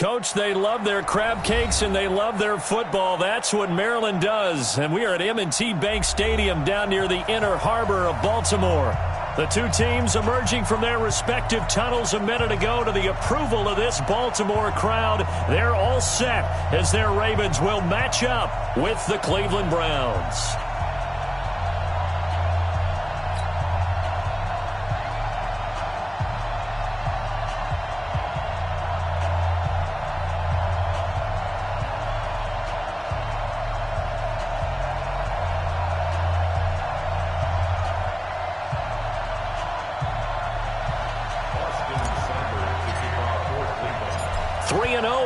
Coach, they love their crab cakes and they love their football. That's what Maryland does. And we are at M&T Bank Stadium down near the Inner Harbor of Baltimore. The two teams emerging from their respective tunnels a minute ago to the approval of this Baltimore crowd. They're all set as their Ravens will match up with the Cleveland Browns.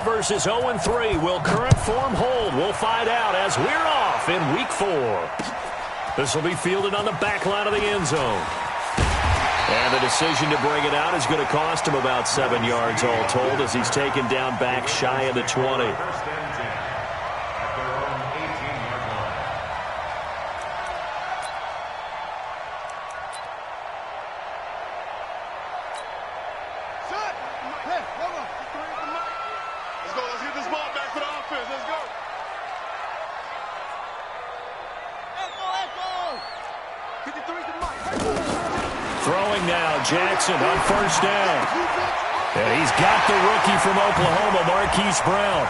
Versus 0-3. Will current form hold? We'll find out as we're off in Week 4. This will be fielded on the back line of the end zone. And the decision to bring it out is going to cost him about 7 yards all told as he's taken down back shy of the 20. Jackson on first down. And he's got the rookie from Oklahoma, Marquise Brown.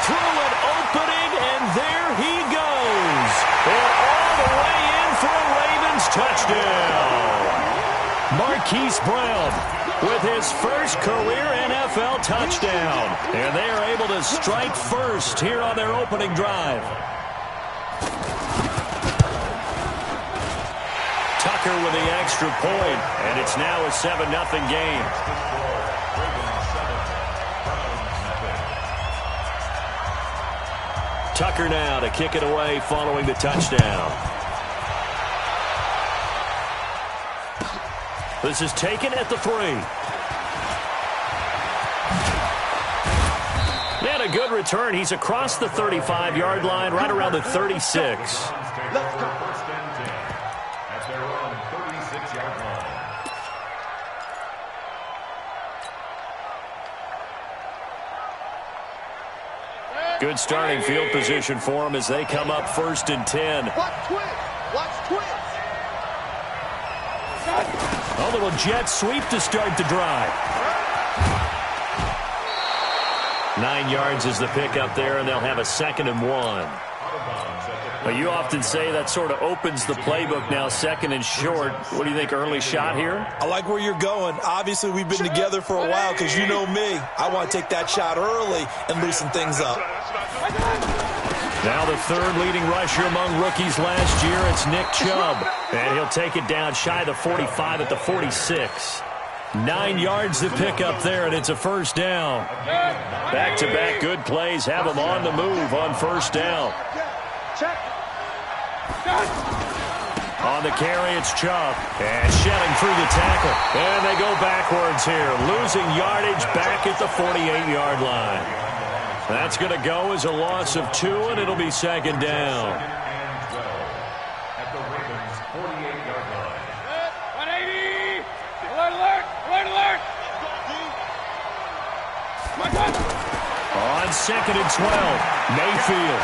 Through an opening, and there he goes. And all the way in for a Ravens touchdown. Marquise Brown with his first career NFL touchdown. And they are able to strike first here on their opening drive. Tucker with the extra point, and it's now a 7-0 game. Tucker now to kick it away following the touchdown. This is taken at the 3. And a good return. He's across the 35-yard line, right around the 36. Let's go. Good starting field position for them as they come up 1st and 10. Watch twins. A little jet sweep to start the drive. 9 yards is the pickup there, and they'll have a 2nd and 1. Well, you often say that sort of opens the playbook now, 2nd and short. What do you think, early shot here? I like where you're going. Obviously, we've been together for a while because you know me. I want to take that shot early and loosen things up. Now the third leading rusher among rookies last year, it's Nick Chubb. And he'll take it down shy of the 45 at the 46. 9 yards to pick up there, and it's a 1st down. Back-to-back good plays have them on the move on 1st down. On the carry, it's Chubb. And shelling through the tackle. And they go backwards here, losing yardage back at the 48-yard line. That's going to go as a loss of 2, and it'll be 2nd down. At the Ravens' 48-yard line. 180! Alert! Alert! On 2nd and 12, Mayfield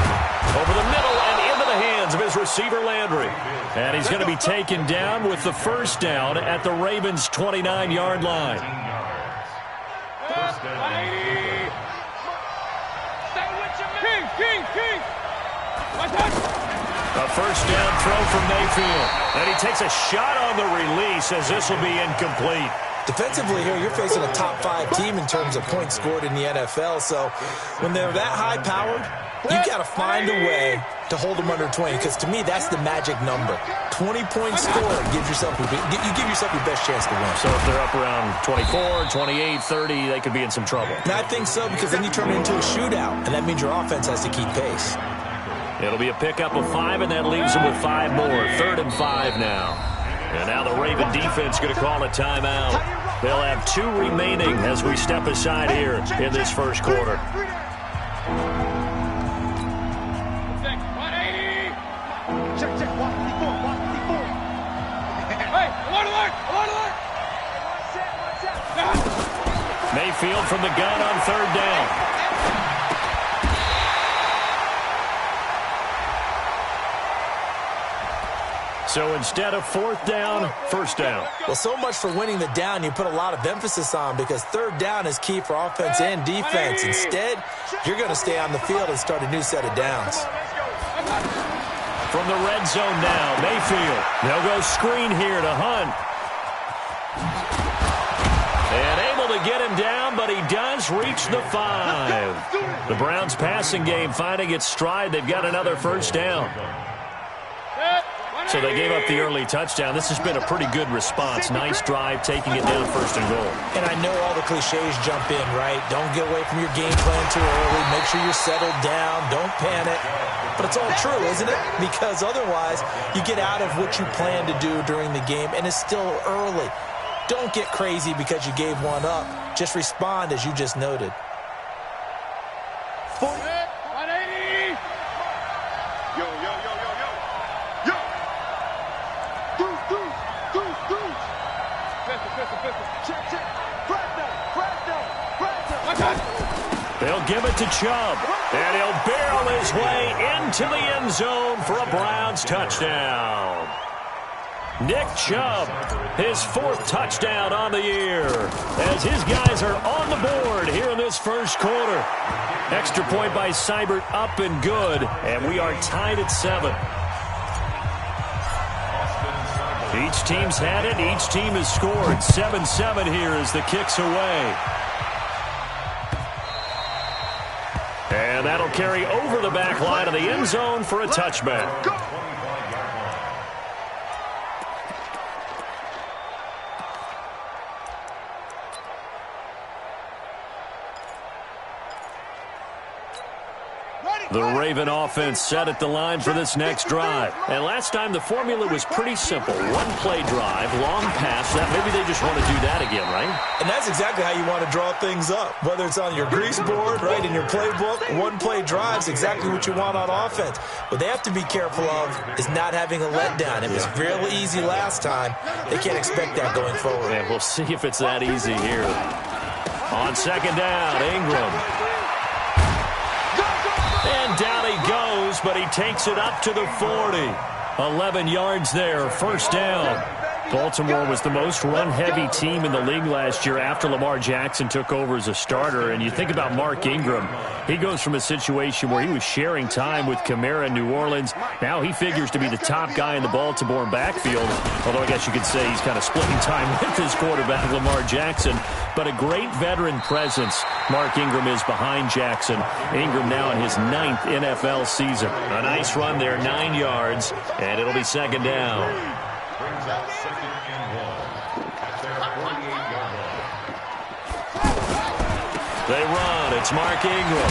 over the middle and into the hands of his receiver Landry. And he's going to be taken down with the 1st down at the Ravens' 29-yard line. 180! King! A 1st down throw from Mayfield. And he takes a shot on the release as this will be incomplete. Defensively here, you're facing a top 5 team in terms of points scored in the NFL. So when they're that high-powered, you got to find a way to hold them under 20. Because to me, that's the magic number. 20 points scored gives yourself you give yourself your best chance to win. So if they're up around 24, 28, 30, they could be in some trouble. And I think so, because then you turn it into a shootout, and that means your offense has to keep pace. It'll be a pickup of 5, and that leaves them with 5 more. 3rd and 5 now. And now the Raven defense going to call a timeout. They'll have 2 remaining as we step aside here in this 1st quarter. 180! Check. Watch 54. Hey, alert! field from the gun on third down. So instead of fourth down, first down. Well, so much for winning the down you put a lot of emphasis on, because third down is key for offense and defense. Instead, you're going to stay on the field and start a new set of downs. From the red zone now, Mayfield. They'll go screen here to Hunt. And able to get him down, but he does reach the 5. The Browns passing game finding its stride. They've got another first down. So they gave up the early touchdown. This has been a pretty good response. Nice drive, taking it down first and goal. And I know all the cliches jump in, right? Don't get away from your game plan too early. Make sure you're settled down. Don't panic. But it's all true, isn't it? Because otherwise, you get out of what you plan to do during the game, and it's still early. Don't get crazy because you gave one up. Just respond as you just noted. 180. Yo, yo, yo, yo, yo. Yo. Deuce. Pistol. Check. Fragment. They'll give it to Chubb, and he'll barrel his way into the end zone for a Browns touchdown. Nick Chubb, his 4th touchdown on the year, as his guys are on the board here in this first quarter. Extra point by Seibert, up and good, and we are tied at 7. Each team's had it. Each team has scored. 7-7 here as the kick's away. And that'll carry over the back line of the end zone for a touchback. The Raven offense set at the line for this next drive. And last time the formula was pretty simple. One-play drive, long pass. That maybe they just want to do that again, right? And that's exactly how you want to draw things up. Whether it's on your grease board, right, in your playbook, one-play drive's exactly what you want on offense. What they have to be careful of is not having a letdown. It was real easy last time. They can't expect that going forward. And we'll see if it's that easy here. On second down, Ingram. And down he goes, but he takes it up to the 40. 11 yards there, first down. Baltimore was the most run-heavy team in the league last year after Lamar Jackson took over as a starter. And you think about Mark Ingram. He goes from a situation where he was sharing time with Kamara in New Orleans. Now he figures to be the top guy in the Baltimore backfield. Although I guess you could say he's kind of splitting time with his quarterback, Lamar Jackson. But a great veteran presence. Mark Ingram is behind Jackson. Ingram now in his 9th NFL season. A nice run there, 9 yards. And it'll be second down. Brings up 2nd and 1 at their 48-yard line. They run. It's Mark Ingram.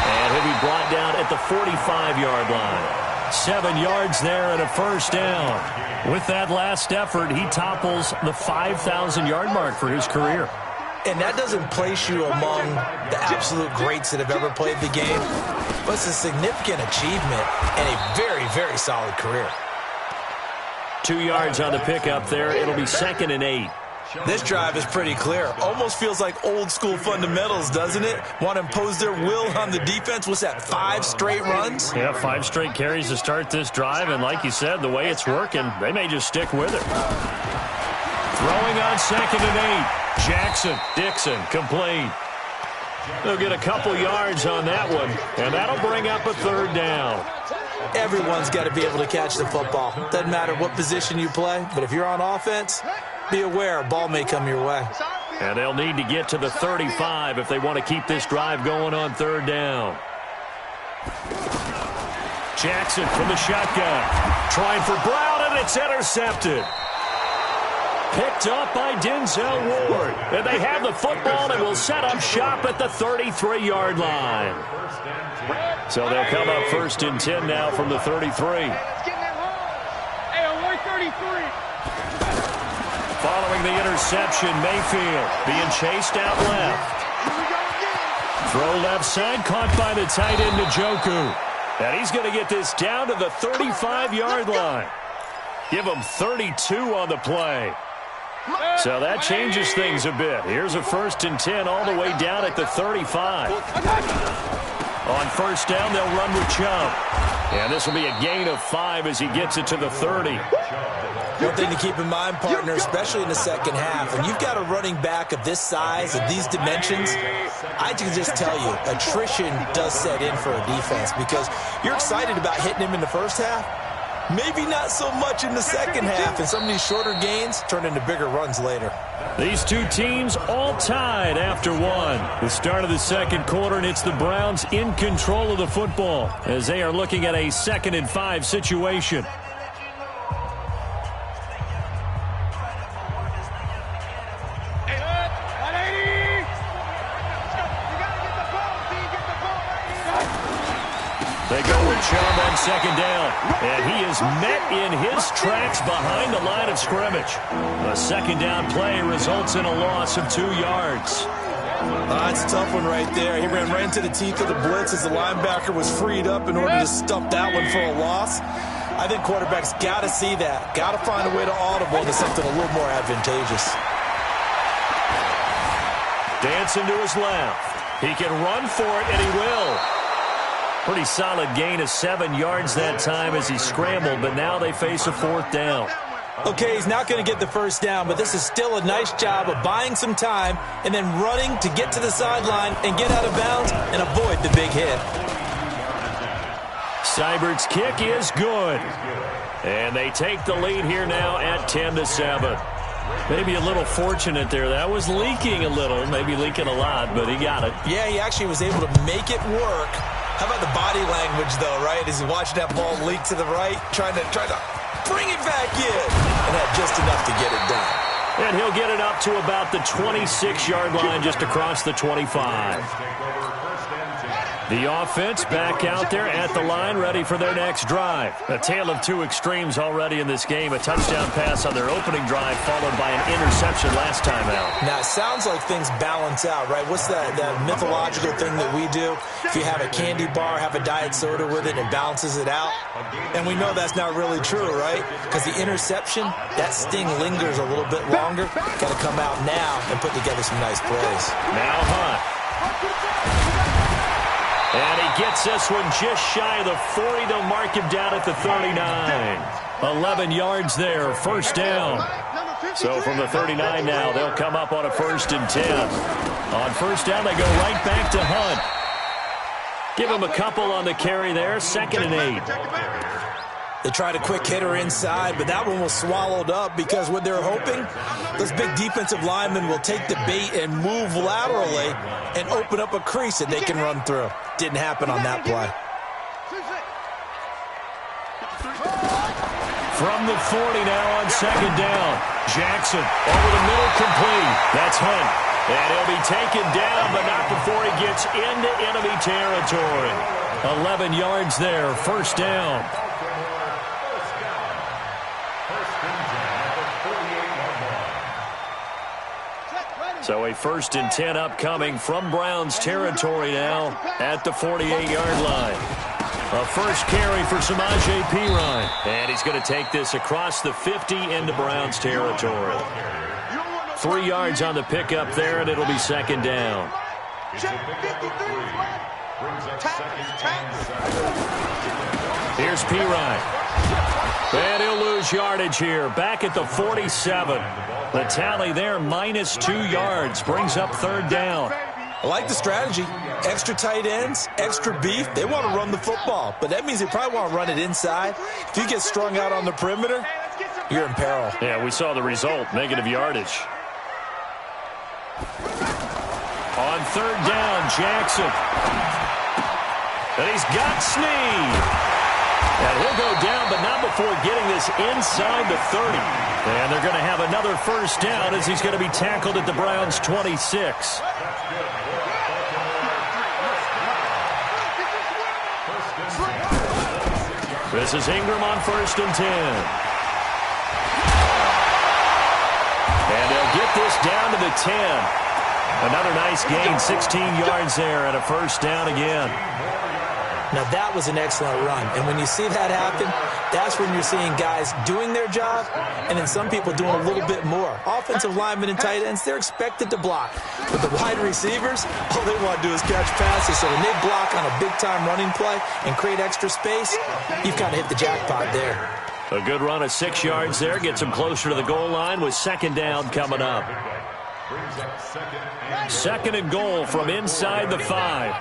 And he'll be brought down at the 45-yard line. 7 yards there and a first down. With that last effort, he topples the 5,000-yard mark for his career. And that doesn't place you among the absolute greats that have ever played the game. But it's a significant achievement and a very, very solid career. 2 yards on the pickup there. It'll be 2nd and 8. This drive is pretty clear. Almost feels like old school fundamentals, doesn't it? Want to impose their will on the defense. What's that, 5 straight runs? Yeah, 5 straight carries to start this drive. And like you said, the way it's working, they may just stick with it. Throwing on 2nd and 8. Jackson, Dixon, complete. They'll get a couple yards on that one, and that'll bring up a third down. Everyone's got to be able to catch the football. Doesn't matter what position you play, but if you're on offense, be aware a ball may come your way. And they'll need to get to the 35 if they want to keep this drive going on third down. Jackson from the shotgun. Trying for Brown, and it's intercepted. Picked up by Denzel Ward. And they have the football and will set up shop at the 33-yard line. So they'll come up 1st and 10 now from the 33. Hey, on 133. Following the interception, Mayfield being chased out left. Throw left side, caught by the tight end, Njoku. And he's going to get this down to the 35-yard line. Give him 32 on the play. So that changes things a bit. Here's a 1st and 10 all the way down at the 35. On 1st down, they'll run with Chubb. And this will be a gain of 5 as he gets it to the 30. One thing to keep in mind, partner, especially in the second half, when you've got a running back of this size, of these dimensions, I can just tell you, attrition does set in for a defense because you're excited about hitting him in the first half. Maybe not so much in the second half, and some of these shorter gains turn into bigger runs later. These two teams all tied after one. The start of the second quarter, and it's the Browns in control of the football as they are looking at a 2nd and 5 situation. They go with Chubb on 2nd down, and he is met in his tracks behind the line of scrimmage. A 2nd down play results in a loss of 2 yards. That's a tough one right there. He ran right into the teeth of the blitz as the linebacker was freed up in order to stuff that one for a loss. I think quarterbacks got to see that. Got to find a way to audible into something a little more advantageous. Dancing to his left. He can run for it, and he will. Pretty solid gain of 7 yards that time as he scrambled, but now they face a 4th down. Okay, he's not going to get the 1st down, but this is still a nice job of buying some time and then running to get to the sideline and get out of bounds and avoid the big hit. Seibert's kick is good. And they take the lead here now at 10-7. Maybe a little fortunate there. That was leaking a little, maybe leaking a lot, but he got it. Yeah, he actually was able to make it work. How about the body language, though, right? As he watched that ball leak to the right, trying to bring it back in, and had just enough to get it done. And he'll get it up to about the 26-yard line, just across the 25. The offense back out there at the line, ready for their next drive. A tale of two extremes already in this game. A touchdown pass on their opening drive, followed by an interception last time out. Now, it sounds like things balance out, right? What's that mythological thing that we do? If you have a candy bar, have a diet soda with it, it balances it out. And we know that's not really true, right? Because the interception, that sting lingers a little bit longer. Got to come out now and put together some nice plays. Now Hunt. And he gets this one just shy of the 40. They'll mark him down at the 39. 11 yards there, 1st down. So from the 39 now, they'll come up on a 1st and 10. On 1st down, they go right back to Hunt. Give him a couple on the carry there, 2nd and 8. They tried a quick hitter inside, but that one was swallowed up because what they're hoping, those big defensive linemen will take the bait and move laterally and open up a crease that they can run through. Didn't happen on that play. From the 40 now on 2nd down. Jackson over the middle, complete. That's Hunt. And he'll be taken down, but not before he gets into enemy territory. 11 yards there, 1st down. So a 1st and 10 upcoming from Browns territory now at the 48-yard line. A first carry for Samaje Perine. And he's going to take this across the 50 into Browns territory. 3 yards on the pickup there, and it'll be 2nd down. Here's Perine. And he'll lose yardage here. Back at the 47. The tally there, -2 yards. Brings up 3rd down. I like the strategy. Extra tight ends, extra beef. They want to run the football, but that means they probably want to run it inside. If you get strung out on the perimeter, you're in peril. Yeah, we saw the result, negative yardage. On 3rd down, Jackson. And he's got Snead. And he'll go down, but not before getting this inside the 30. And they're going to have another 1st down as he's going to be tackled at the Browns' 26. This is Ingram on 1st and 10. And they'll get this down to the 10. Another nice gain, 16 yards there, and a 1st down again. Now, that was an excellent run. And when you see that happen, that's when you're seeing guys doing their job and then some people doing a little bit more. Offensive linemen and tight ends, they're expected to block. But the wide receivers, all they want to do is catch passes. So when they block on a big-time running play and create extra space, you've kind of hit the jackpot there. A good run of 6 yards there. Gets him closer to the goal line with second down coming up. Second and goal from inside the 5.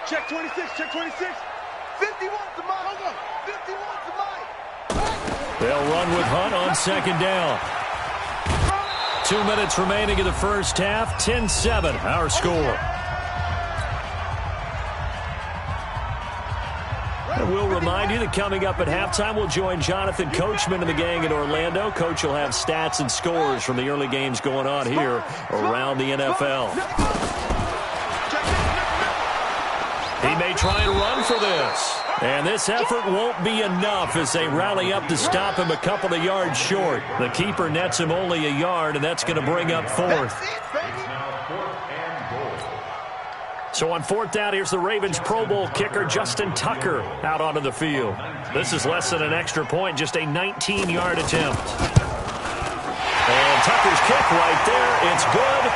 Check 26, check 26. 51's the mine. 51's the mine. They'll run with Hunt on second down. 2 minutes remaining in the first half. 10-7, our score. And we'll remind you that coming up at halftime, we'll join Jonathan Coachman and the gang in Orlando. Coach will have stats and scores from the early games going on here around the NFL. He may try and run for this. And this effort won't be enough as they rally up to stop him a couple of yards short. The keeper nets him only a yard, and that's going to bring up fourth. So on fourth down, here's the Ravens Pro Bowl kicker, Justin Tucker, out onto the field. This is less than an extra point, just a 19-yard attempt. And Tucker's kick right there. It's good.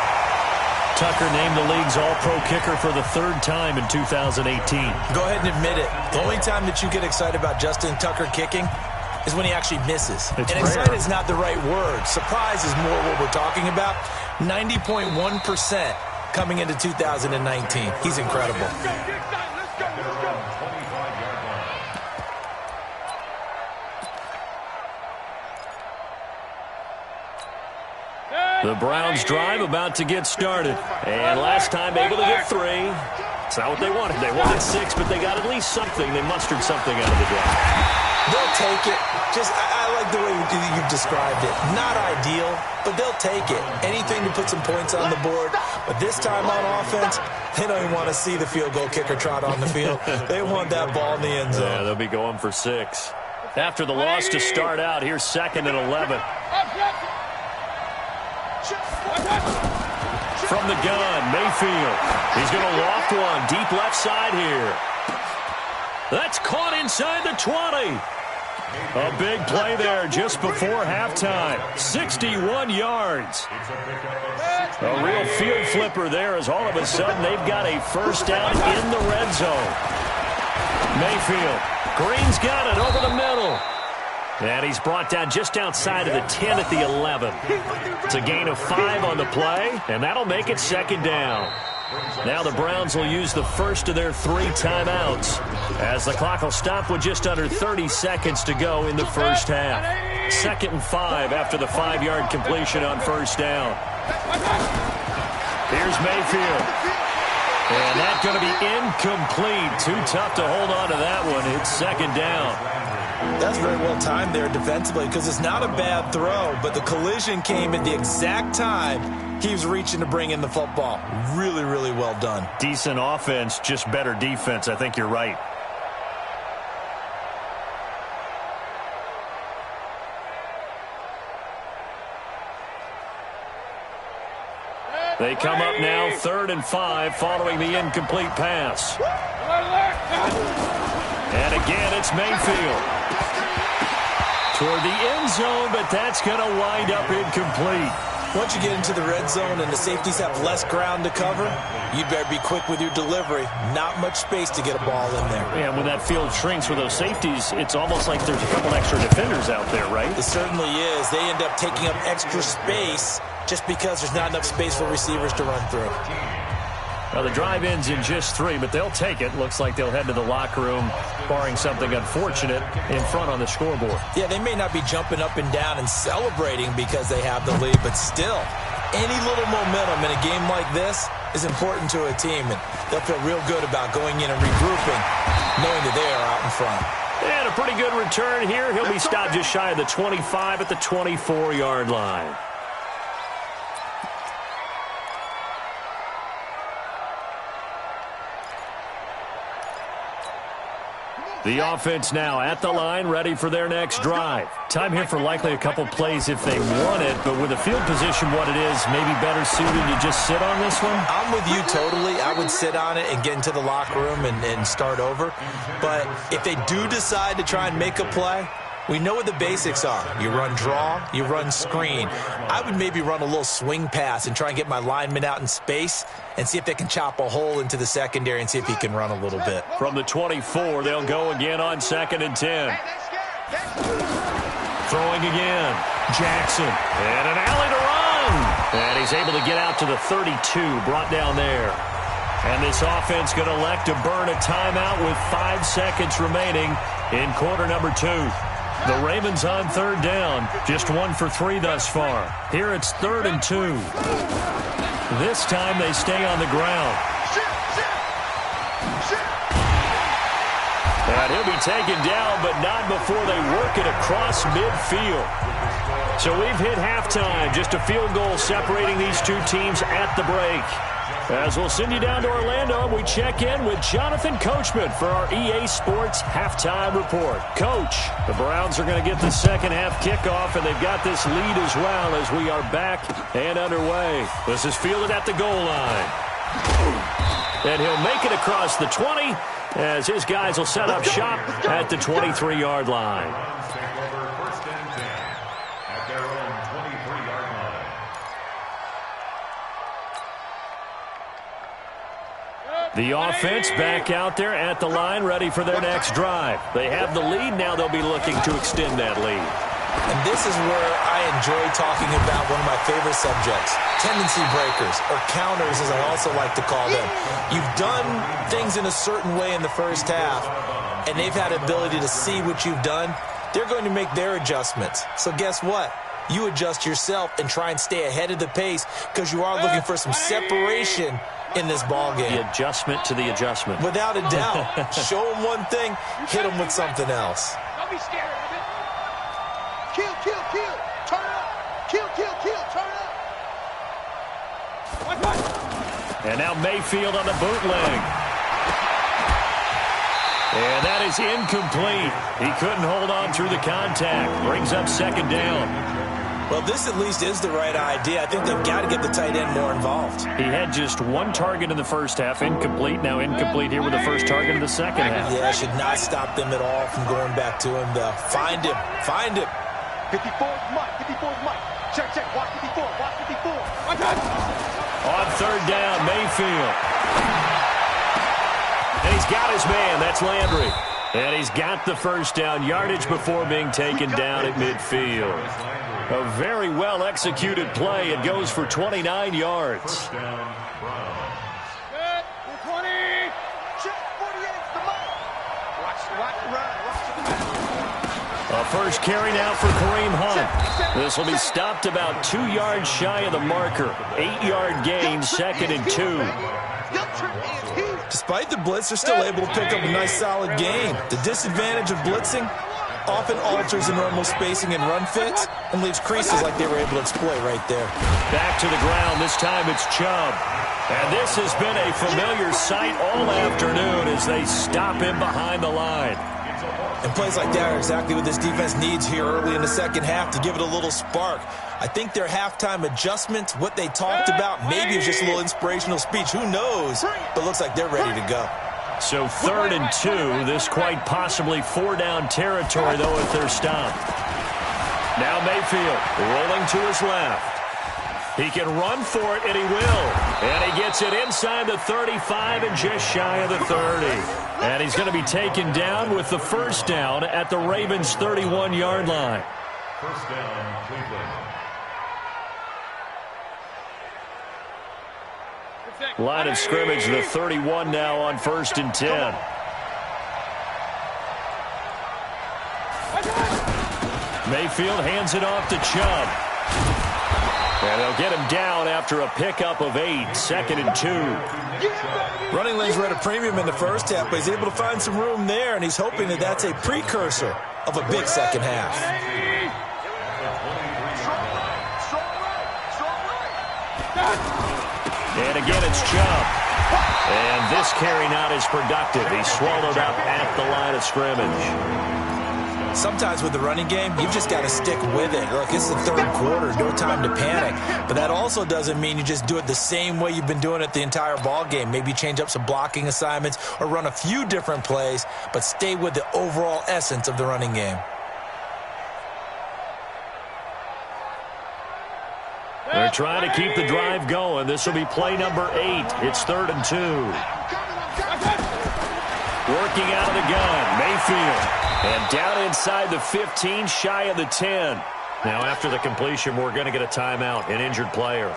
Tucker named the league's all-pro kicker for the third time in 2018. Go ahead and admit it. The only time that you get excited about Justin Tucker kicking is when he actually misses. It's and excited is not the right word. Surprise is more what we're talking about. 90.1% coming into 2019. He's incredible. The Browns drive about to get started. And last time able to get 3. It's not what they wanted. They wanted 6, but they got at least something. They mustered something out of the drive. They'll take it. I like the way you've described it. Not ideal, but they'll take it. Anything to put some points on the board. But this time on offense, they don't even want to see the field goal kicker trot on the field. They want that ball in the end zone. Yeah, they'll be going for 6. After the loss to start out, here's 2nd and 11. From the gun, Mayfield. He's going to loft one deep left side here. That's caught inside the 20. A big play there just before halftime. 61 yards. A real field flipper there as all of a sudden they've got a first down in the red zone. Mayfield. Green's got it over the middle. And he's brought down just outside of the 10 at the 11. It's a gain of 5 on the play, and that'll make it second down. Now the Browns will use the first of their 3 timeouts as the clock will stop with just under 30 seconds to go in the first half. 2nd and 5 after the 5-yard completion on first down. Here's Mayfield. And that's going to be incomplete. Too tough to hold on to that one. It's second down. That's very well timed there defensively because it's not a bad throw, but the collision came at the exact time he was reaching to bring in the football. Really, really well done. Decent offense, just better defense. I think you're right. They come up now 3rd and 5 following the incomplete pass. And again, it's Mayfield. Toward the end zone, but that's going to wind up incomplete. Once you get into the red zone and the safeties have less ground to cover, you'd better be quick with your delivery. Not much space to get a ball in there. Yeah, when that field shrinks with those safeties, it's almost like there's a couple extra defenders out there, right? It certainly is. They end up taking up extra space just because there's not enough space for receivers to run through. Well, the drive ends in just 3, but they'll take it. Looks like they'll head to the locker room, barring something unfortunate, in front on the scoreboard. Yeah, they may not be jumping up and down and celebrating because they have the lead, but still, any little momentum in a game like this is important to a team, and they'll feel real good about going in and regrouping, knowing that they are out in front. And a pretty good return here. He'll be stopped just shy of the 25 at the 24-yard line. The offense now at the line, ready for their next drive. Time here for likely a couple plays if they want it, but with the field position what it is, maybe better suited to just sit on this one? I'm with you totally. I would sit on it and get into the locker room and start over. But if they do decide to try and make a play, we know what the basics are. You run draw, you run screen. I would maybe run a little swing pass and try and get my lineman out in space and see if they can chop a hole into the secondary and see if he can run a little bit. From the 24, they'll go again on 2nd and 10. Throwing again. Jackson. And an alley to run. And he's able to get out to the 32, brought down there. And this offense going to elect to burn a timeout with 5 seconds remaining in quarter number 2. The Ravens on 3rd down. Just 1 for 3 thus far. Here it's 3rd and 2. This time they stay on the ground. And he'll be taken down, but not before they work it across midfield. So we've hit halftime. Just a field goal separating these two teams at the break. As we'll send you down to Orlando, and we check in with Jonathan Coachman for our EA Sports Halftime Report. Coach, the Browns are going to get the second half kickoff, and they've got this lead as well as we are back and underway. This is fielded at the goal line. And he'll make it across the 20 as his guys will set up shop at the 23-yard line. The offense back out there at the line, ready for their next drive. They have the lead. Now they'll be looking to extend that lead. And this is where I enjoy talking about one of my favorite subjects, tendency breakers, or counters as I also like to call them. You've done things in a certain way in the first half, and they've had the ability to see what you've done. They're going to make their adjustments. So guess what? You adjust yourself and try and stay ahead of the pace because you are looking for some separation in this ball game. The adjustment to the adjustment. Without a doubt. Show them one thing, hit them with something else. Don't be scared of it. Kill, kill, kill. Turn up. Kill, kill, kill. Turn up. And now Mayfield on the bootleg. And that is incomplete. He couldn't hold on through the contact. Brings up 2nd down. Well, this at least is the right idea. I think they've got to get the tight end more involved. He had just 1 target in the first half, incomplete. Now incomplete here with the first target in the second half. Yeah, should not stop them at all from going back to him, though. Find him. Find him. 54's Mike. 54's Mike. Check, check. Watch 54. Watch 54. On 3rd down, Mayfield. And he's got his man. That's Landry. And he's got the first down yardage before being taken down at midfield. A very well-executed play. It goes for 29 yards. Good. 20. Check 48's the Mike. Watch the run. Watch the A first carry now for Kareem Hunt. This will be stopped about 2 yards shy of the marker. 8-yard gain, 2nd and 2. Despite the blitz, they're still able to pick up a nice solid gain. The disadvantage of blitzing often alters the normal spacing and run fits and leaves creases like they were able to exploit right there. Back to the ground. This time it's Chubb. And this has been a familiar sight all afternoon as they stop him behind the line. And plays like that are exactly what this defense needs here early in the second half to give it a little spark. I think their halftime adjustments, what they talked about, maybe it was just a little inspirational speech. Who knows? But looks like they're ready to go. So 3rd and 2. This quite possibly 4-down territory, though, if they're stopped. Now Mayfield rolling to his left. He can run for it, and he will. And he gets it inside the 35 and just shy of the 30. And he's going to be taken down with the first down at the Ravens' 31-yard line. First down, Cleveland. Line of scrimmage, the 31 now on 1st and 10. Mayfield hands it off to Chubb. And they'll get him down after a pickup of 8, 2nd and 2. Running lanes were at a premium in the first half, but he's able to find some room there, and he's hoping that that's a precursor of a big second half. And again, it's Chubb. And this carry not as productive. He's swallowed up at the line of scrimmage. Sometimes with the running game, you've just got to stick with it. Look, it's the third quarter, no time to panic. But that also doesn't mean you just do it the same way you've been doing it the entire ball game. Maybe change up some blocking assignments or run a few different plays, but stay with the overall essence of the running game. They're trying to keep the drive going. This will be play number 8. It's 3rd and 2. Working out of the gun, Mayfield. And down inside the 15, shy of the 10. Now after the completion, we're going to get a timeout, an injured player.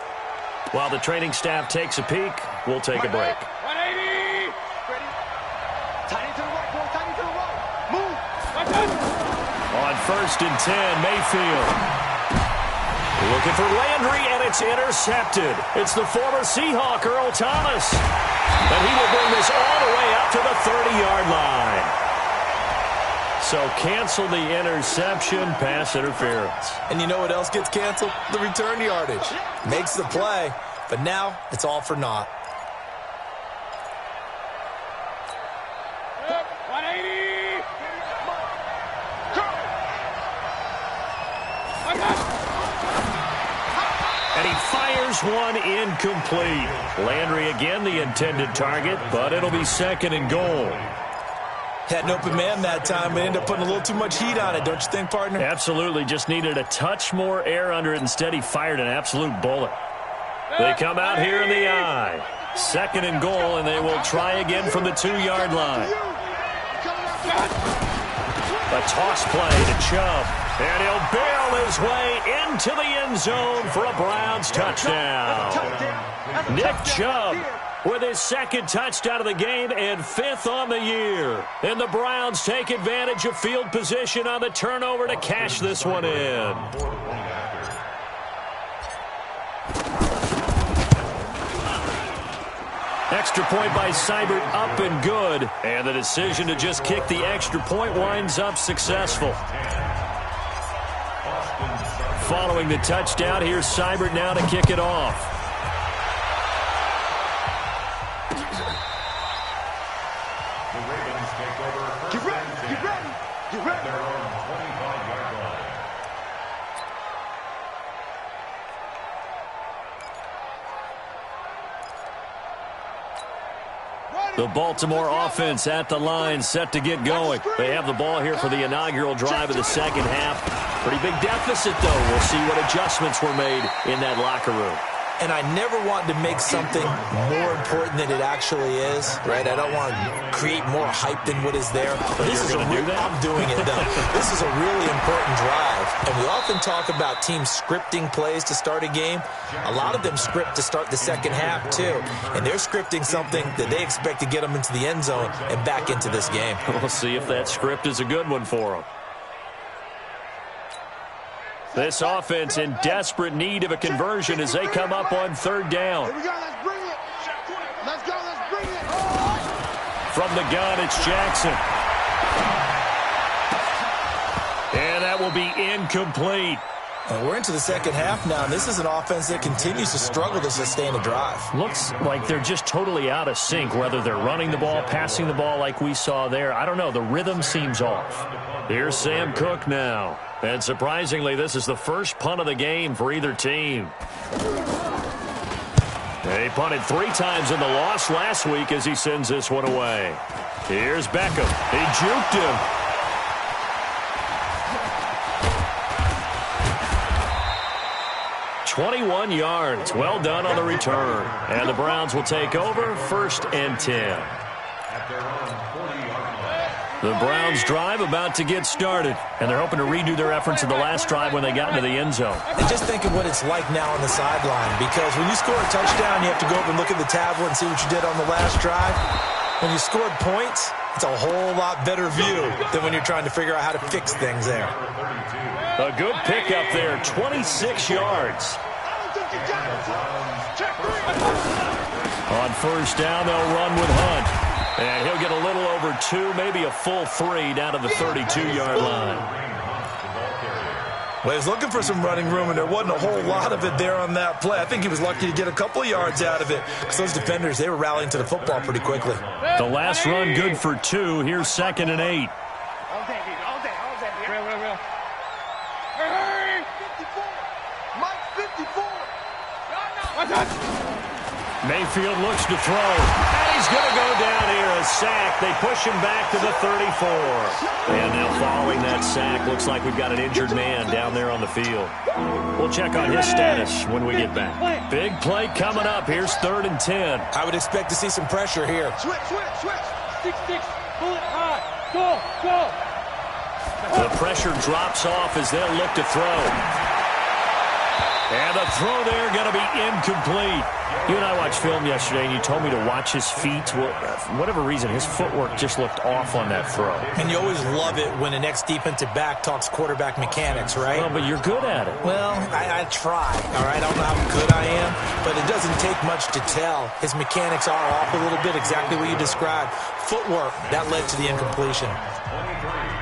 While the training staff takes a peek, we'll take a break. 180. Ready. Tight into the right, boy. Tight into the right. Move. On 1st and 10, Mayfield. Looking for Landry, and it's intercepted. It's the former Seahawk, Earl Thomas. And he will bring this all the way up to the 30-yard line. So cancel the interception, pass interference. And you know what else gets canceled? The return yardage. Makes the play, but now it's all for naught. 180. And he fires one incomplete. Landry again the intended target, but it'll be 2nd and goal. Had an open man that time, but ended up putting a little too much heat on it, don't you think, partner? Absolutely. Just needed a touch more air under it. Instead, he fired an absolute bullet. They come out here in the eye. 2nd and goal, and they will try again from the 2-yard line. A toss play to Chubb. And he'll barrel his way into the end zone for a Browns touchdown. Nick Chubb with his 2nd touchdown of the game and 5th on the year. And the Browns take advantage of field position on the turnover to cash this one in. Extra point by Seibert up and good. And the decision to just kick the extra point winds up successful. Following the touchdown, here's Seibert now to kick it off. Get ready. Get ready. Get ready. Their own 25-yard line. The Baltimore offense at the line, set to get going. They have the ball here for the inaugural drive of the 2nd half. Pretty big deficit, though. We'll see what adjustments were made in that locker room. And I never want to make something more important than it actually is, right? I don't want to create more hype than what is there. But this is I'm doing it, though. This is a really important drive. And we often talk about teams scripting plays to start a game. A lot of them script to start the 2nd half, too. And they're scripting something that they expect to get them into the end zone and back into this game. We'll see if that script is a good one for them. This offense in desperate need of a conversion as they come up on 3rd down. Here we go. Let's bring it. Let's go. Let's bring it. From the gun, it's Jackson. And that will be incomplete. And we're into the 2nd half now, and this is an offense that continues to struggle to sustain a drive. Looks like they're just totally out of sync, whether they're running the ball, passing the ball like we saw there. I don't know. The rhythm seems off. Here's Sam Cook now. And surprisingly, this is the first punt of the game for either team. They punted 3 times in the loss last week as he sends this one away. Here's Beckham. He juked him. "21 yards. Well done on the return. And the Browns will take over 1st and 10. The Browns drive about to get started, and they're hoping to redo their efforts in the last drive when they got into the end zone. And just think of what it's like now on the sideline, because when you score a touchdown, you have to go over and look at the tablet and see what you did on the last drive. When you scored points, it's a whole lot better view than when you're trying to figure out how to fix things there. A good pickup there, 26 yards. On 1st down, they'll run with Hunt. And he'll get a little over 2, maybe a full 3 down to the 32-yard line. Well, he was looking for some running room, and there wasn't a whole lot of it there on that play. I think he was lucky to get a couple of yards out of it because those defenders, they were rallying to the football pretty quickly. The last run good for 2. Here's 2nd and 8. Mayfield looks to throw, and he's going to go down here. A sack. They push him back to the 34. And now following that sack, looks like we've got an injured man down there on the field. We'll check on his status when we get back. Big play coming up. Here's 3rd and 10. I would expect to see some pressure here. Switch. 6-6. Pull it high. Go. The pressure drops off as they'll look to throw. And the throw there going to be incomplete. You and I watched film yesterday, and you told me to watch his feet. Well, for whatever reason, his footwork just looked off on that throw. And you always love it when an ex-defensive back talks quarterback mechanics, right? Well, but you're good at it. Well, I try, all right? I don't know how good I am, but it doesn't take much to tell. His mechanics are off a little bit, exactly what you described. Footwork, that led to the incompletion.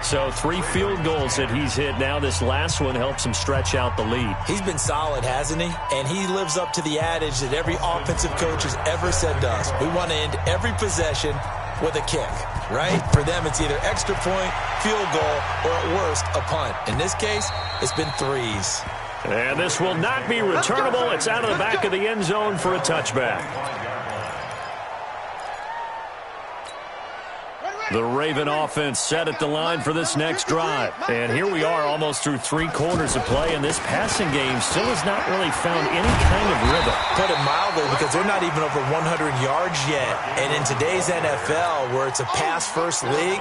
So 3 field goals that he's hit. Now this last one helps him stretch out the lead. He's been solid, hasn't he? And he lives up to the adage that every offensive coach has ever said to us. We want to end every possession with a kick, right? For them, it's either extra point, field goal, or at worst, a punt. In this case, it's been 3s. And this will not be returnable. It's out of the back of the end zone for a touchback. The Raven offense set at the line for this next drive. And here we are almost through 3 quarters of play, and this passing game still has not really found any kind of rhythm. Put it mildly, because they're not even over 100 yards yet. And in today's NFL, where it's a pass-first league,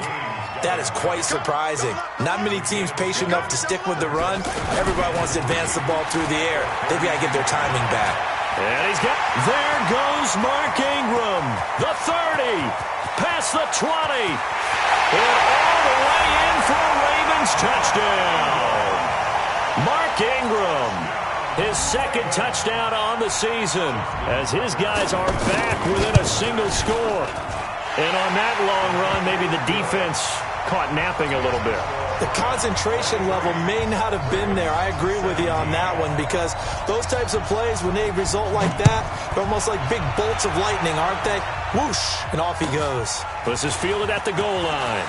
that is quite surprising. Not many teams patient enough to stick with the run. Everybody wants to advance the ball through the air. They've got to get their timing back. And there goes Mark Ingram, the 30. Past the 20. And all the way in for a Ravens touchdown. Mark Ingram, his 2nd touchdown on the season, as his guys are back within a single score. And on that long run, maybe the defense caught napping a little bit. The concentration level may not have been there. I agree with you on that one, because those types of plays, when they result like that, they're almost like big bolts of lightning, aren't they? Whoosh, and off he goes. This is fielded at the goal line.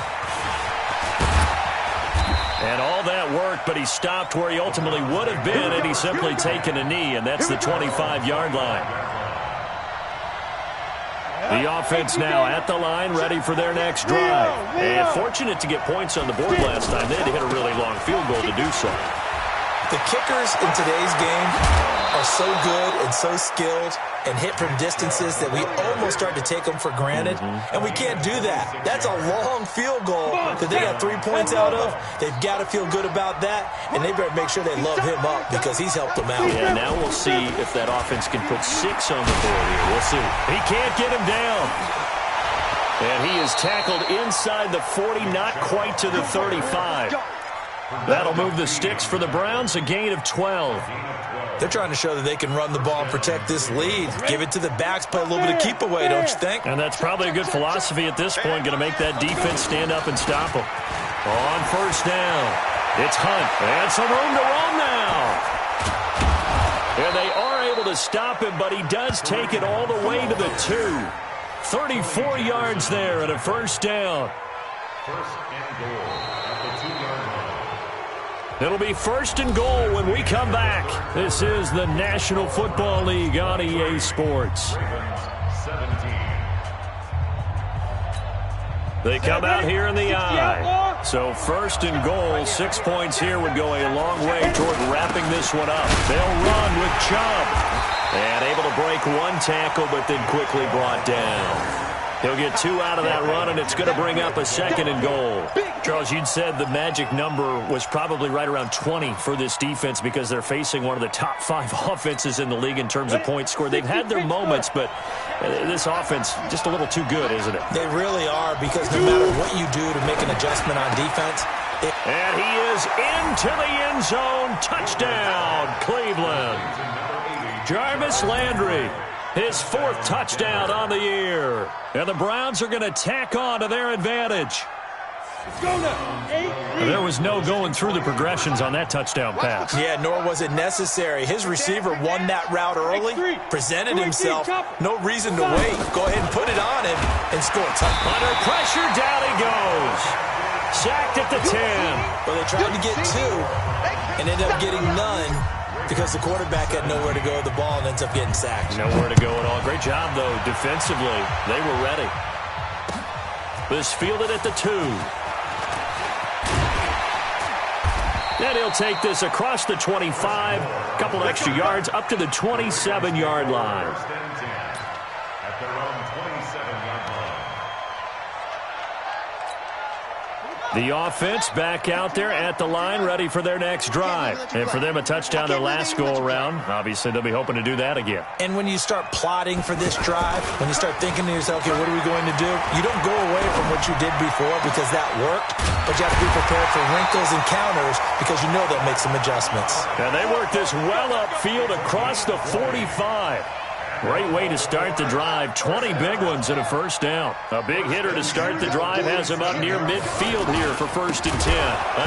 And all that worked, but he stopped where he ultimately would have been had he simply taken a knee, and that's the 25-yard line. The offense now at the line, ready for their next drive. And fortunate to get points on the board last time. They had to hit a really long field goal to do so. The kickers in today's game are so good and so skilled and hit from distances that we almost start to take them for granted. And we can't do that. That's a long field goal that they got 3 points out of. They've got to feel good about that, and they better make sure they love him up because he's helped them out. Yeah, now we'll see if that offense can put 6 on the board here. We'll see. He can't get him down. And he is tackled inside the 40, not quite to the 35. That'll move the sticks for the Browns, a gain of 12. They're trying to show that they can run the ball and protect this lead. Give it to the backs, play a little bit of keep away, don't you think? And that's probably a good philosophy at this point, going to make that defense stand up and stop them. On 1st down, it's Hunt. And some room to roam now. And they are able to stop him, but he does take it all the way to the 2. 34 yards there at a 1st down. 1st and goal at the 2-yard line. It'll be 1st and goal when we come back. This is the National Football League on EA Sports. They come out here in the I. So 1st and goal, 6 points here would go a long way toward wrapping this one up. They'll run with Chubb. And able to break 1 tackle, but then quickly brought down. He'll get 2 out of that run, and it's going to bring up a 2nd and goal. Charles, you'd said the magic number was probably right around 20 for this defense because they're facing one of the top 5 offenses in the league in terms of points scored. They've had their moments, but this offense just a little too good, isn't it? They really are, because no matter what you do to make an adjustment on defense. And he is into the end zone. Touchdown, Cleveland. Jarvis Landry. His 4th touchdown on the year. And the Browns are going to tack on to their advantage. There was no going through the progressions on that touchdown pass. Yeah, nor was it necessary. His receiver won that route early, presented himself. No reason to wait. Go ahead and put it on him and score a touchdown. Under pressure, down he goes. Sacked at the 10. Well, they tried to get 2 and ended up getting none because the quarterback had nowhere to go with the ball and ends up getting sacked. Nowhere to go at all. Great job, though, defensively. They were ready. This fielded at the 2. And he'll take this across the 25. A couple extra yards up to the 27-yard line. At their own 27-yard line. The offense back out there at the line, ready for their next drive. And for them, a touchdown their last go-around. Obviously, they'll be hoping to do that again. And when you start plotting for this drive, when you start thinking to yourself, okay, what are we going to do? You don't go away from what you did before because that worked, but you have to be prepared for wrinkles and counters because you know they'll make some adjustments. And they work this well upfield across the 45. Great way to start the drive. 20 big ones and a first down. A big hitter to start the drive has him up near midfield here for 1st and 10.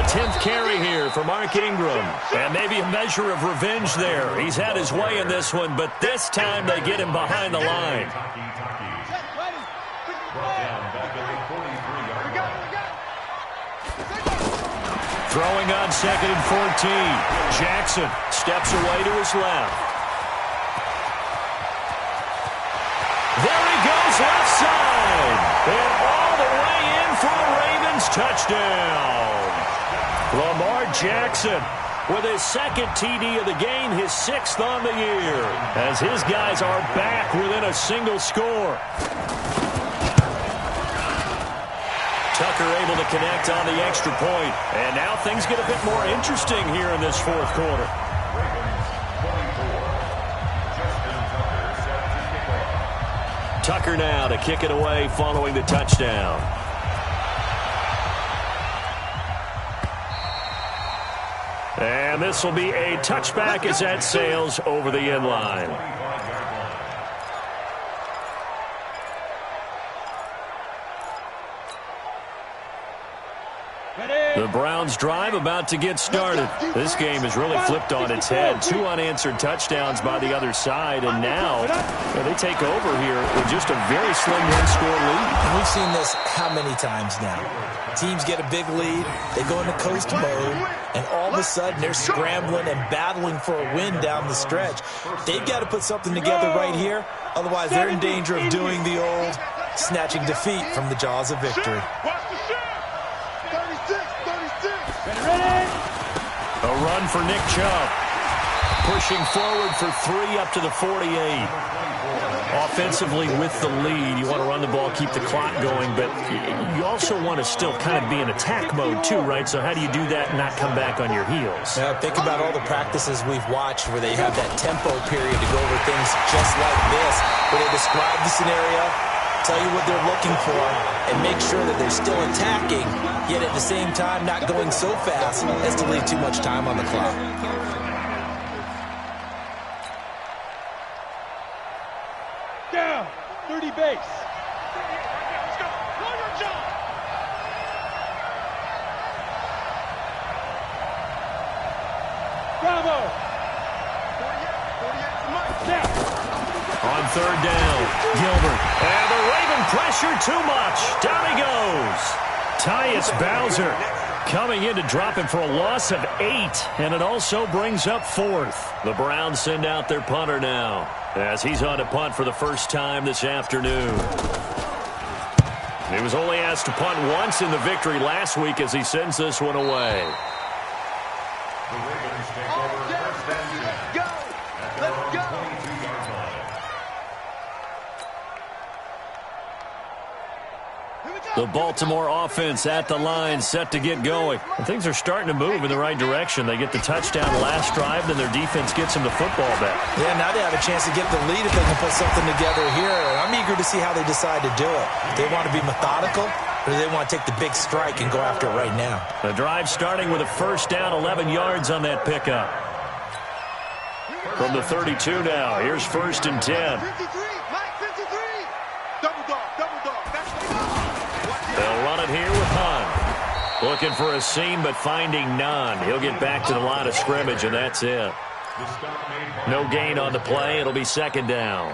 A 10th carry here for Mark Ingram. And maybe a measure of revenge there. He's had his way in this one, but this time they get him behind the line. Throwing on 2nd and 14. Jackson steps away to his left. There he goes left side. And all the way in for a Ravens touchdown. Lamar Jackson with his 2nd TD of the game, his 6th on the year, as his guys are back within a single score. Tucker able to connect on the extra point. And now things get a bit more interesting here in this 4th quarter. Tucker now to kick it away following the touchdown. And this will be a touchback as that sails over the end line. The Browns drive about to get started. This game has really flipped on its head. 2 unanswered touchdowns by the other side, and now they take over here with just a very slim one-score lead. And we've seen this how many times now? Teams get a big lead, they go into coast mode, and all of a sudden they're scrambling and battling for a win down the stretch. They've got to put something together right here, otherwise they're in danger of doing the old snatching defeat from the jaws of victory. A run for Nick Chubb. Pushing forward for 3 up to the 48. Offensively with the lead, you want to run the ball, keep the clock going, but you also want to still kind of be in attack mode too, right? So how do you do that and not come back on your heels? Now, think about all the practices we've watched where they have that tempo period to go over things just like this, where they describe the scenario, tell you what they're looking for, and make sure that they're still attacking, yet at the same time not going so fast as to leave too much time on the clock. Down, 30 base. Let's go. Know your job. Bravo. 48 now. On 3rd down, Gilbert. And the Raven pressure too much. Down he goes. Tyus Bowser coming in to drop him for a loss of 8. And it also brings up 4th. The Browns send out their punter now, as he's on to punt for the first time this afternoon. He was only asked to punt once in the victory last week as he sends this one away. The Ravens take over 1st and 10. Let's go. Let's go. 22-yard line. The Baltimore offense at the line, set to get going. And things are starting to move in the right direction. They get the touchdown last drive, then their defense gets them the football back. Yeah, now they have a chance to get the lead if they can put something together here. And I'm eager to see how they decide to do it. Do they want to be methodical, or do they want to take the big strike and go after it right now? The drive starting with a first down, 11 yards on that pickup. From the 32 now, here's 1st and 10. 53, Mike, 53. Double dog, double dog. They'll run it here with Hunt. Looking for a seam, but finding none. He'll get back to the line of scrimmage, and that's it. No gain on the play. It'll be second down.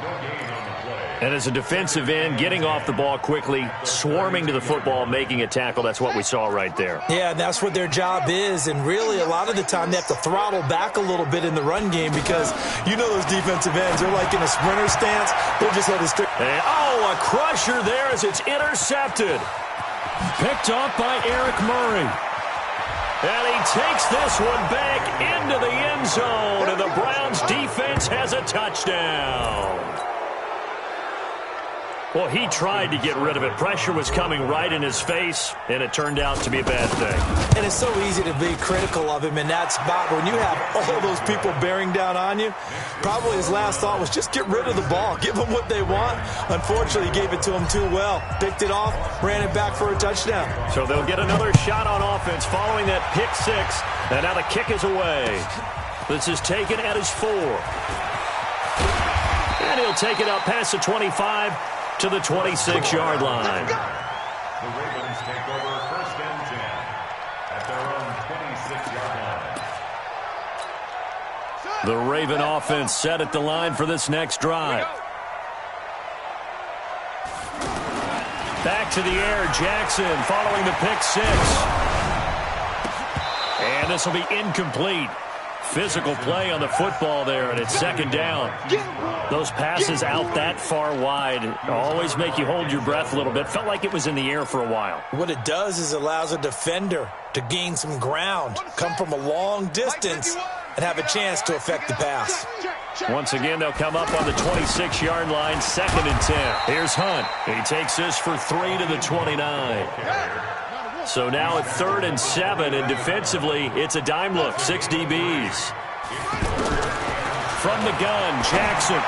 And as a defensive end, getting off the ball quickly, swarming to the football, making a tackle, that's what we saw right there. Yeah, and that's what their job is. And really, a lot of the time, they have to throttle back a little bit in the run game because you know those defensive ends, they're like in a sprinter stance. They're just headed straight. And, a crusher there as it's intercepted. Picked off by Eric Murray. And he takes this one back into the end zone, and the Browns defense has a touchdown. Well, he tried to get rid of it. Pressure was coming right in his face, and it turned out to be a bad thing. And it's so easy to be critical of him in that spot. When you have all those people bearing down on you, probably his last thought was just get rid of the ball. Give them what they want. Unfortunately, he gave it to them too well. Picked it off, ran it back for a touchdown. So they'll get another shot on offense following that pick six. And now the kick is away. This is taken at his 4. And he'll take it up past the 25 to the 26-yard line. The Ravens take over first and 10 at their own 26-yard line. The Raven offense set at the line for this next drive. Back to the air, Jackson following the pick 6. And this will be incomplete. Physical play on the football there, and it's second down. Those passes out that far wide always make you hold your breath a little bit. Felt like it was in the air for a while. What it does is allows a defender to gain some ground, come from a long distance, and have a chance to affect the pass. Once again, they'll come up on the 26-yard line, second and 10. Here's Hunt. He takes this for 3 to the 29. So now at 3rd and 7, and defensively, it's a dime look, 6 DBs. From the gun, Jackson.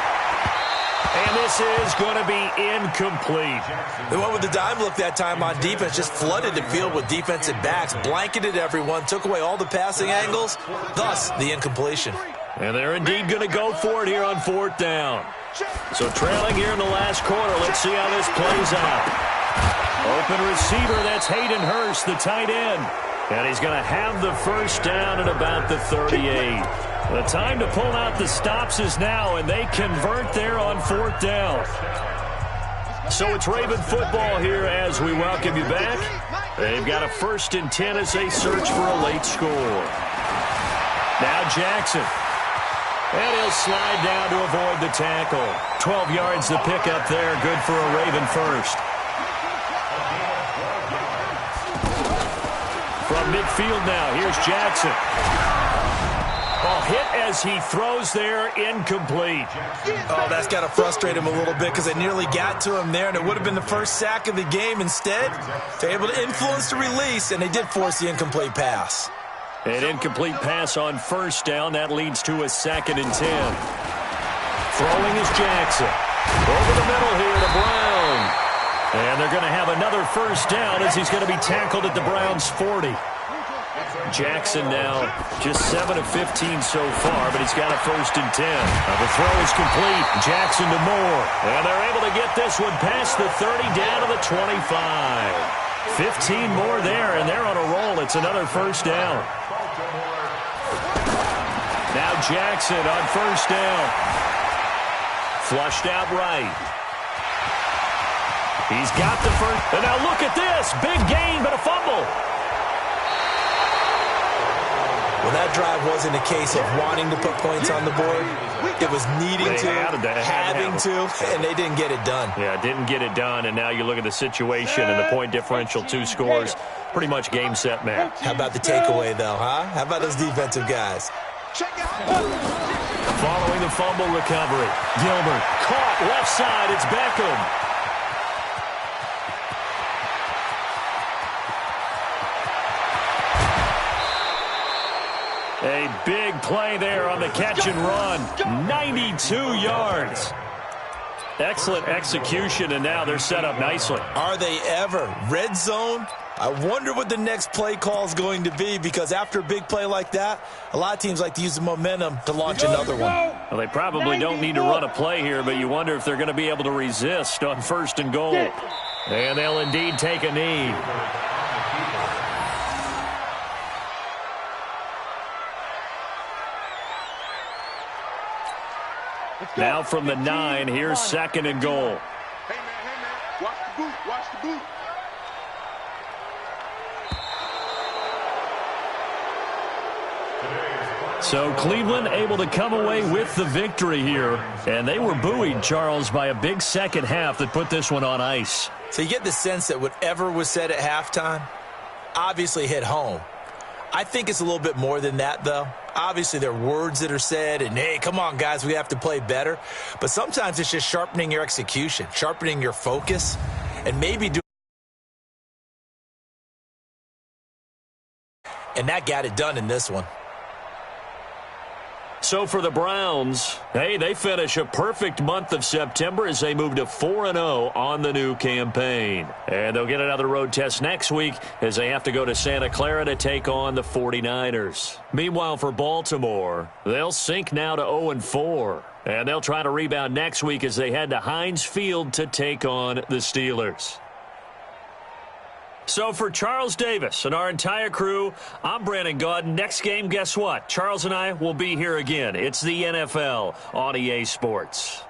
And this is going to be incomplete. They went with the dime look that time on defense, just flooded the field with defensive backs, blanketed everyone, took away all the passing angles, thus the incompletion. And they're indeed going to go for it here on 4th down. So trailing here in the last quarter, let's see how this plays out. Open receiver, that's Hayden Hurst, the tight end. And he's going to have the first down at about the 38. The time to pull out the stops is now, and they convert there on 4th down. So it's Raven football here as we welcome you back. They've got a 1st and 10 as they search for a late score. Now Jackson. And he'll slide down to avoid the tackle. 12 yards the pickup there, good for a Raven first. From midfield now, here's Jackson. Ball hit as he throws there, incomplete. Oh, that's got to frustrate him a little bit because they nearly got to him there, and it would have been the first sack of the game. Instead, they're able to influence the release, and they did force the incomplete pass. An incomplete pass on 1st down. That leads to a 2nd and 10. Throwing is Jackson. Over the middle here to Brown. And they're going to have another first down as he's going to be tackled at the Browns' 40. Jackson now just 7 of 15 so far, but he's got a 1st and 10. The throw is complete. Jackson to Moore. And they're able to get this one past the 30 down to the 25. 15 more there, and they're on a roll. It's another first down. Now Jackson on 1st down. Flushed out right. He's got the first. And now look at this. Big gain, but a fumble. Well, that drive wasn't a case of wanting to put points on the board. It was needing to, having to, and they didn't get it done. Yeah, didn't get it done, and now you look at the situation and the point differential, 2 scores, pretty much game, set, match. How about the takeaway, though, huh? How about those defensive guys? Following the fumble recovery, Gilbert caught left side. It's Beckham. A big play there on the catch and run. 92 yards. Excellent execution, and now they're set up nicely. Are they ever? Red zone? I wonder what the next play call is going to be, because after a big play like that, a lot of teams like to use the momentum to launch another one. Well, they probably don't need to run a play here, but you wonder if they're going to be able to resist on 1st and goal. And they'll indeed take a knee. Now from the 9, here's 2nd and goal. Hey, man, watch the boot, watch the boot. So Cleveland able to come away with the victory here. And they were buoyed, Charles, by a big second half that put this one on ice. So you get the sense that whatever was said at halftime obviously hit home. I think it's a little bit more than that, though. Obviously, there are words that are said, and, hey, come on, guys, we have to play better. But sometimes it's just sharpening your execution, sharpening your focus, and maybe doing. And that got it done in this one. So for the Browns, hey, they finish a perfect month of September as they move to 4-0 on the new campaign. And they'll get another road test next week as they have to go to Santa Clara to take on the 49ers. Meanwhile, for Baltimore, they'll sink now to 0-4. And they'll try to rebound next week as they head to Heinz Field to take on the Steelers. So for Charles Davis and our entire crew, I'm Brandon Gaudin. Next game, guess what? Charles and I will be here again. It's the NFL on EA Sports.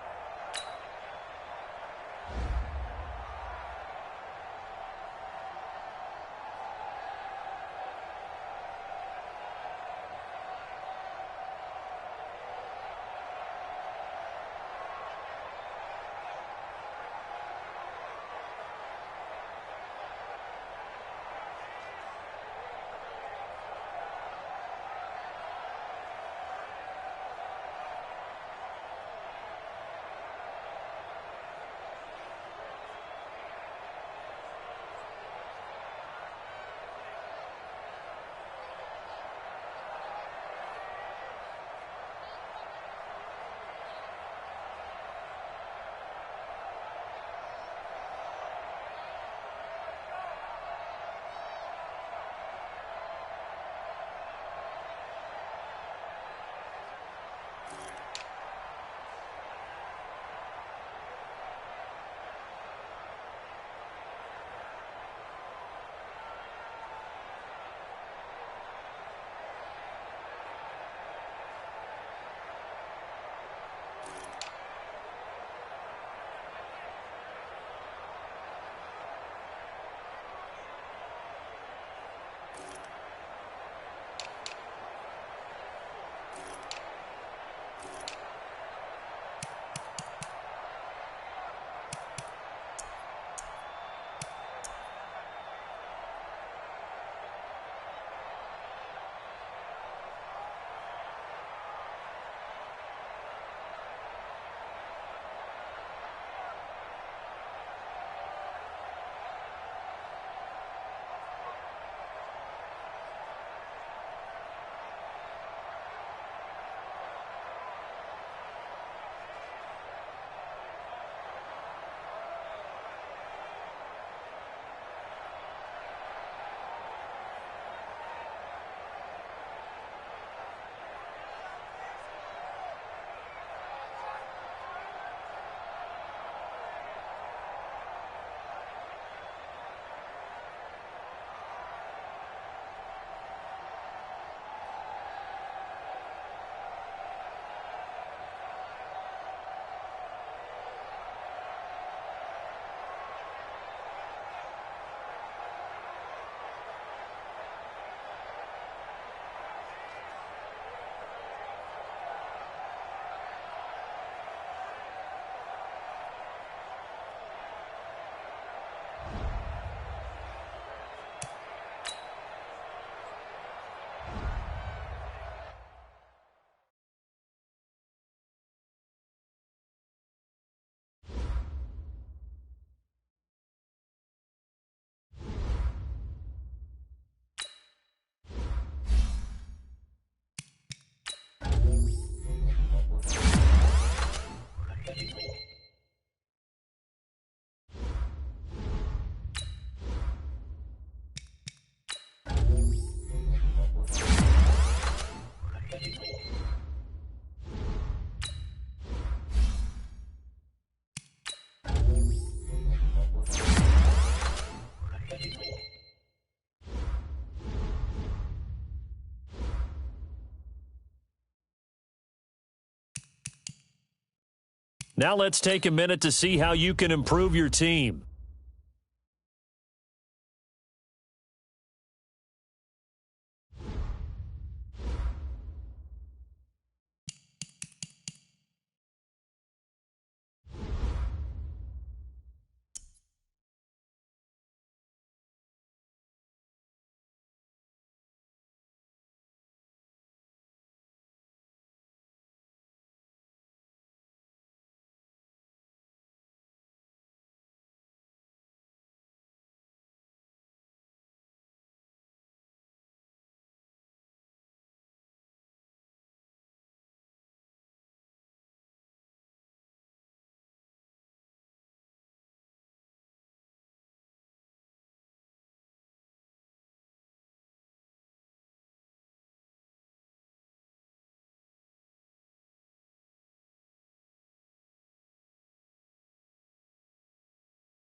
Now let's take a minute to see how you can improve your team.